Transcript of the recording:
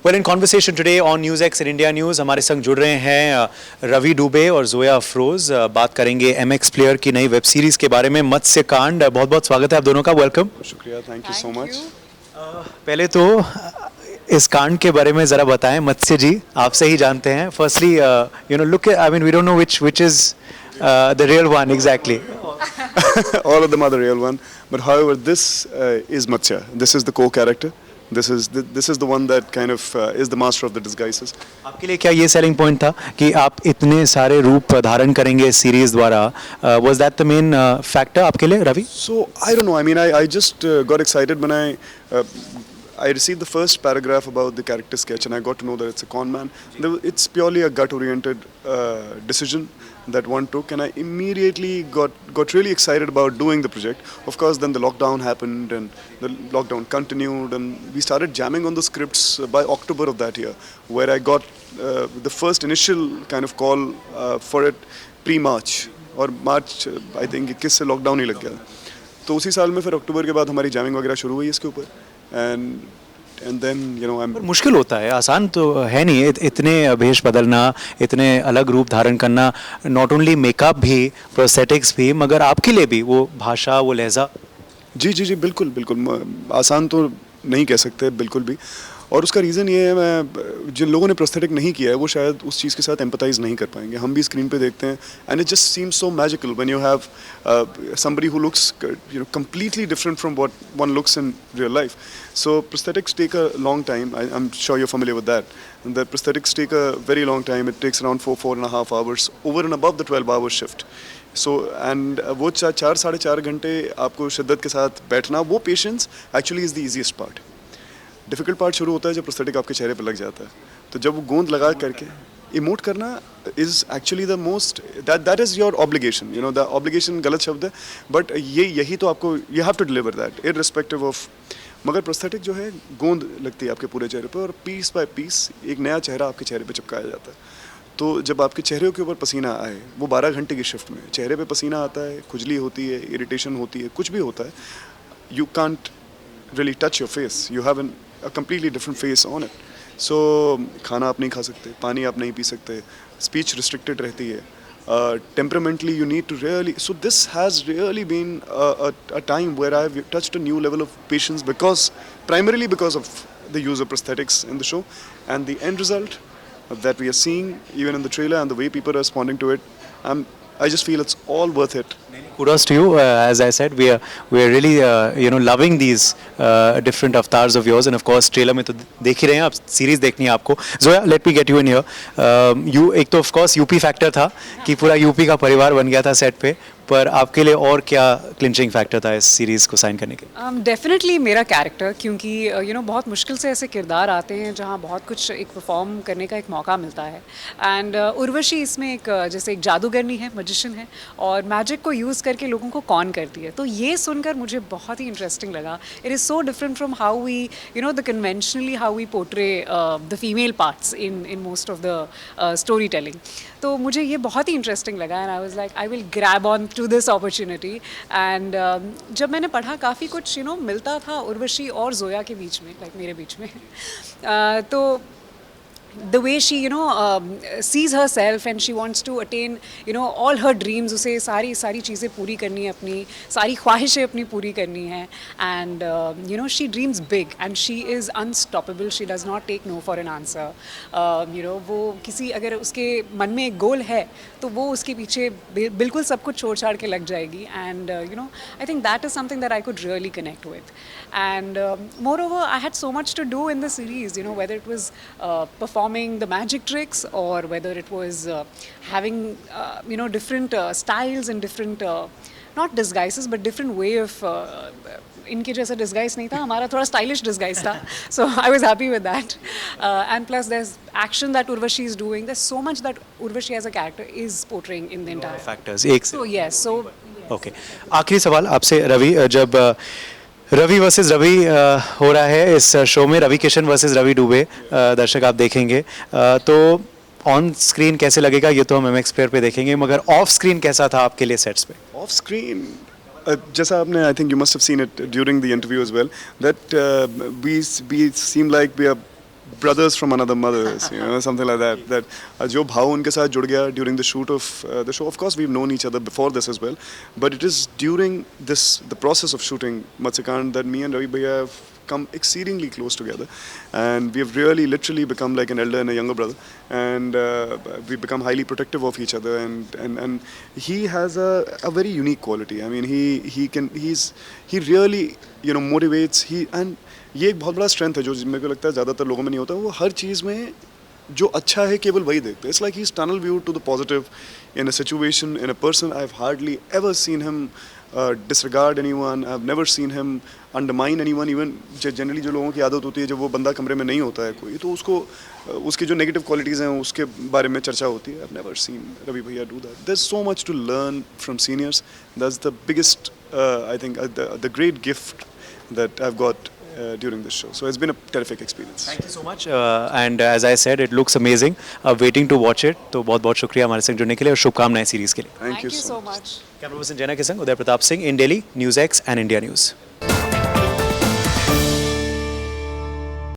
Well, in conversation today on NewsX and India News, हमारे संग जुड़ रहे हैं रवि दुबे और जोया अफरोज। बात करेंगे MX प्लेयर की नई वेब सीरीज के बारे में, मत्स्य कांड। बहुत बहुत स्वागत है आप दोनों का, वेलकम। शुक्रिया, थैंक यू सो मच। पहले तो इस कांड के बारे में जरा बताएं, मत्स्य जी आपसे ही जानते हैं। Firstly you know look, I mean we don't know which is the real one exactly. All of them are the real one, but however this is Matsya. This is the co-character. This is the one that kind of is the master of the disguises. आपके लिए क्या ये selling point था कि आप इतने सारे रूप धारण करेंगे इस सीरीज द्वारा? Was that the main factor आपके लिए, Ravi? So I don't know. I mean, I just got excited when I received the first paragraph about the character sketch, and I got to know that it's a con man. It's purely a gut-oriented decision that one took, and I immediately got really excited about doing the project. Of course, then the lockdown happened, and the lockdown continued, and we started jamming on the scripts by October of that year, where I got the first initial kind of call for it pre-March, और March I think 21 से lockdown ही लग गया। तो उसी साल में फिर अक्टूबर के बाद हमारी जैमिंग वगैरह शुरू हुई इसके ऊपर, and then you know I'm मुश्किल होता है, आसान तो है नहीं इतने भेष बदलना, इतने अलग रूप धारण करना, नॉट ओनली मेकअप भी, प्रोस्थेटिक्स भी, मगर आपके लिए भी वो भाषा, वो लहजा। जी बिल्कुल बिल्कुल आसान तो नहीं कह सकते बिल्कुल भी। और उसका रीज़न ये है, मैं जिन लोगों ने प्रोस्थेटिक नहीं किया है वो शायद उस चीज़ के साथ एम्पथाइज नहीं कर पाएंगे। हम भी स्क्रीन पे देखते हैं, and it just seems so magical when you have somebody who looks completely different from what one looks in real life. So prosthetics take a long time. I'm sure you're familiar with that. And the prosthetics take a very long time. It takes around 4.5 hours over and above the 12-hour shift. So and वो 4-4.5 घंटे आपको शिद्दत के साथ बैठना, वो patience actually is the easiest part. Difficult part शुरू होता है जब प्रोस्थेटिक आपके चेहरे पर लग जाता है। तो जब वो गोंद लगा करके इमोट करना is actually the most that is your obligation. You know the obligation गलत शब्द है, बट यही तो आपको you have to deliver that irrespective of. मगर प्रोस्थेटिक जो है, गोंद लगती है आपके पूरे चेहरे पर, और पीस बाय पीस एक नया चेहरा आपके चेहरे पे चिपकाया जाता है। तो जब आपके चेहरे के ऊपर पसीना आए, वो 12 घंटे की शिफ्ट में चेहरे पे पसीना आता है, खुजली होती है, इरिटेशन होती है, कुछ भी होता है, you can't really touch your face. You have a completely different face on it. So खाना आप नहीं खा सकते, पानी आप नहीं पी सकते, speech restricted रहती है, temperamentally you need to really, so this has really been a time where I've touched a new level of patience, primarily because of the use of prosthetics in the show, and the end result that we are seeing even in the trailer and the way people are responding to it, I just feel it's all worth it. Kudos to you. As I said, we are really loving these different avatars of yours, and of course trailer में तो देख ही रहे हैं आप, series देखनी है आपको। Zoya, let me get you in here. एक तो of course यूपी फैक्टर था कि पूरा यूपी का परिवार बन गया था सेट पे, पर आपके लिए और क्या क्लिंचिंग फैक्टर था इस सीरीज को साइन करने के? डेफिनेटली मेरा कैरेक्टर, क्योंकि बहुत मुश्किल से ऐसे किरदार आते हैं जहाँ बहुत कुछ एक परफॉर्म करने का एक मौका मिलता है। एंड उर्वशी इसमें एक जैसे एक जादूगरनी है, मैजिशियन है, और मैजिक को यूज़ करके लोगों को कॉन करती है। तो ये सुनकर मुझे बहुत ही इंटरेस्टिंग लगा। It is so different from how we the conventionally how we portray the female parts in most of the story telling. तो मुझे ये बहुत ही इंटरेस्टिंग लगा, and I was like I will grab on to this opportunity. And जब मैंने पढ़ा, काफ़ी कुछ मिलता था उर्वशी और जोया के बीच में, लाइक मेरे बीच में। तो the way she sees herself and she wants to attain all her dreams, उसे सारी चीज़ें पूरी करनी है, अपनी सारी ख्वाहिशें अपनी पूरी करनी है, and she dreams big and she is unstoppable. She does not take no for an answer. वो किसी, अगर उसके मन में एक गोल है तो वो उसके पीछे बिल्कुल सब कुछ छोड़ छाड़ के लग जाएगी, and I think that is something that I could really connect with. And moreover, I had so much to do in the series, whether it was performing the magic tricks, or whether it was having different styles and different not disguises but different way of इनके जैसा disguise नहीं था, हमारा थोड़ा stylish disguise था। So I was happy with that, and plus there is action that Urvashi is doing, there is so much that Urvashi as a character is portraying in the entire factors. एक so yes, so okay, आखिरी सवाल आपसे रवि, जब Ravi versus Ravi हो रहा है इस show में, रवि किशन वर्सेस रवि दुबे दर्शक आप देखेंगे, तो ऑन स्क्रीन कैसे लगेगा ये तो हम MX प्लेयर पे देखेंगे, मगर ऑफ स्क्रीन कैसा था आपके लिए सेट्स पे? ऑफ स्क्रीन जैसा आपने, I think you must have seen it during the interview as well, that we seem like we are brothers from another mothers, you know, something like that. That जो भाव उनके साथ जुड़ गया during the shoot of the show. Of course, we've known each other before this as well, but it is during the process of shooting Matsyakand that me and Ravi Bhaiya have come exceedingly close together, and we have really literally become like an elder and a younger brother, and we become highly protective of each other, and he has a very unique quality. I mean, he really, you know, motivates. And ये एक बहुत बड़ा strength है जो मेरे को लगता है ज़्यादातर लोगों में नहीं होता. वो हर चीज़ में जो अच्छा है केवल वही देखते हैं. It's like he's tunnel view to the positive in a situation, in a person. I've hardly ever seen him disregard anyone. I've never seen him undermine anyone. Even generally जो लोगों की आदत होती है जब वो बंदा कमरे में नहीं होता है कोई, तो उसको उसकी जो नेगेटिव क्वालिटीज़ हैं उसके बारे में चर्चा होती है. I've never seen Ravi Bhaiya do that. There's so much to learn from seniors. That's the biggest, I think, the great gift that I've got during this show. So it's been a terrific experience. Thank you so much. And as I said, it looks amazing. Waiting to watch it. तो बहुत बहुत शुक्रिया हमारे संग जुड़ने के लिए और शुभकामनाएं सीरीज के लिए. Thank you so so much. much. Camera person Jaina के संग Uday Pratap Singh in daily news X and India news.